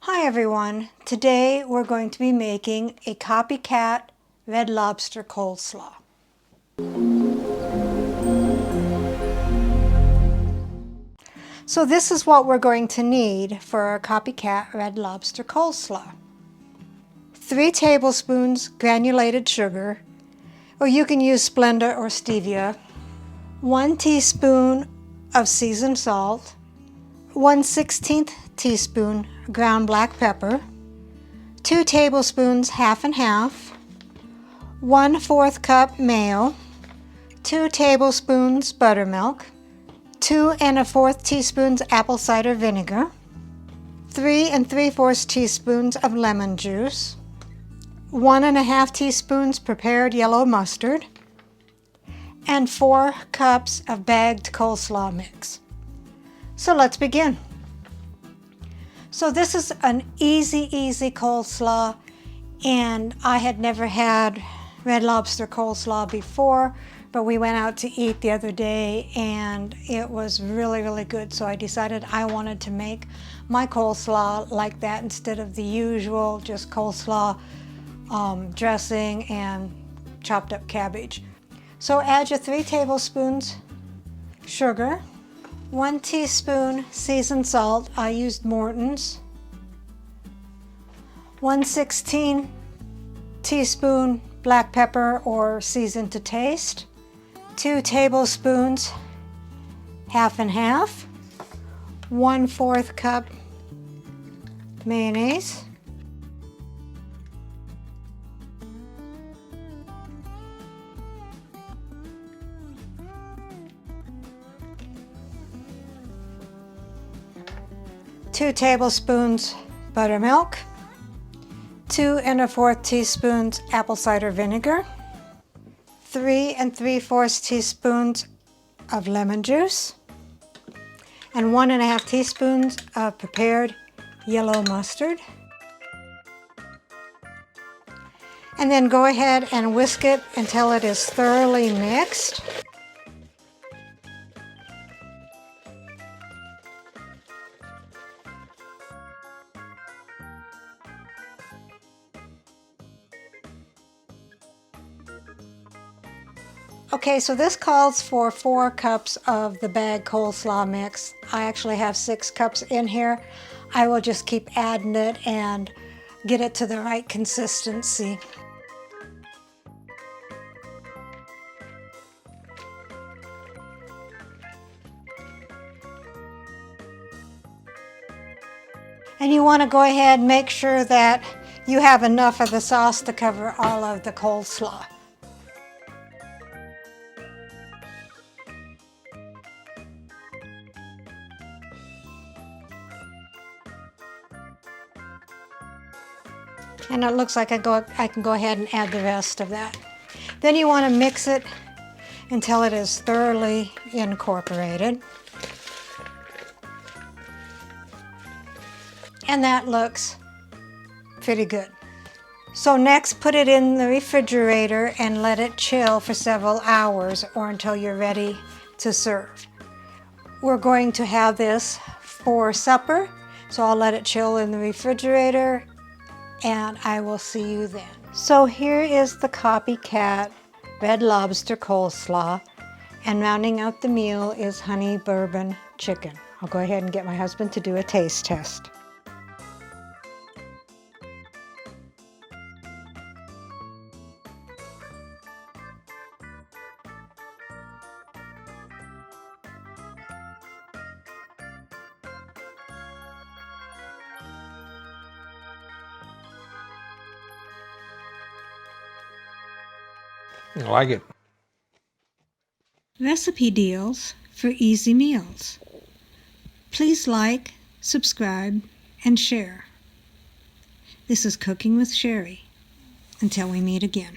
Hi everyone, today we're going to be making a Copycat Red Lobster Coleslaw. So this is what we're going to need for our Copycat Red Lobster Coleslaw. 3 tablespoons granulated sugar, or you can use Splenda or Stevia. 1 teaspoon of seasoned salt. 1/16 teaspoon ground black pepper, 2 tablespoons half and half, 1/4 cup mayo, 2 tablespoons buttermilk, 2 1/4 teaspoons apple cider vinegar, 3 3/4 teaspoons of lemon juice, 1 1/2 teaspoons prepared yellow mustard, and 4 cups of bagged coleslaw mix. So let's begin. So this is an easy coleslaw, and I had never had red lobster coleslaw before, but we went out to eat the other day and it was really good. So I decided I wanted to make my coleslaw like that instead of the usual just coleslaw dressing and chopped up cabbage. So add your 3 tablespoons sugar, 1 teaspoon seasoned salt, I used Morton's, 1/16 teaspoon black pepper or seasoned to taste, 2 tablespoons half and half, 1/4 cup mayonnaise, two tablespoons buttermilk, 2 1/4 teaspoons apple cider vinegar, 3 3/4 teaspoons of lemon juice, and 1 1/2 teaspoons of prepared yellow mustard. And then go ahead and whisk it until it is thoroughly mixed. Okay, so this calls for 4 cups of the bagged coleslaw mix. I actually have 6 cups in here. I will just keep adding it and get it to the right consistency. And you want to go ahead and make sure that you have enough of the sauce to cover all of the coleslaw. And it looks like I can go ahead and add the rest of that. Then you want to mix it until it is thoroughly incorporated. And that looks pretty good. So next, put it in the refrigerator and let it chill for several hours or until you're ready to serve. We're going to have this for supper, so I'll let it chill in the refrigerator and I will see you then. So here is the Copycat Red Lobster Coleslaw, and rounding out the meal is honey bourbon chicken. I'll go ahead and get my husband to do a taste test. I like it. Recipe deals for easy meals. Please like, subscribe, and share. This is Cooking with Sherry. Until we meet again.